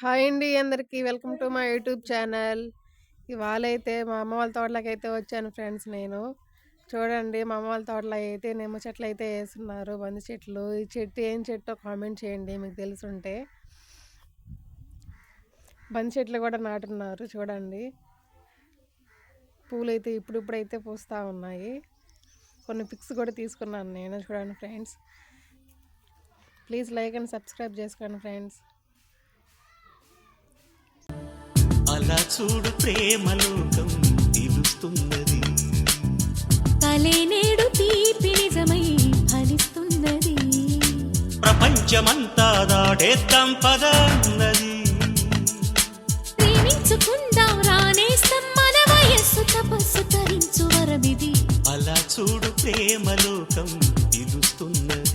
Hi అండి అందరికీ. Welcome to my YouTube channel. ఇవాళైతే మా అమ్మ వాళ్ళ తోటలోకైతే వచ్చాను ఫ్రెండ్స్ నేను. చూడండి మా అమ్మ వాళ్ళ తోటలో అయితే నిమ్మ చెట్లయితే ఏస్తున్నారు. బంతి చెట్లు. ఈ చెట్టు ఏం చెట్టో కామెంట్ చేయండి మీకు తెలుసుంటే. బంతి చెట్లు కూడా నాటున్నారు చూడండి. పూలైతే ఇప్పుడిప్పుడైతే పూస్తూ ఉన్నాయి. కొన్ని పిక్స్ కూడా తీసుకున్నాను నేను. చూడండి friends. Please like and subscribe చేసుకోండి ఫ్రెండ్స్. అలా చూడు ప్రేమలోకం తెలుస్తున్నది, కలే నేడు తీపి నిజమై ఫలిస్తున్నది, ప్రపంచమంతా దాటేద్దాం పదన్నది, ప్రేమించుకుందాం రానేస్తాం మన వయస్సు తపస్సు తరించు వరమిది. అలా చూడు ప్రేమలోకం తెలుస్తున్నది.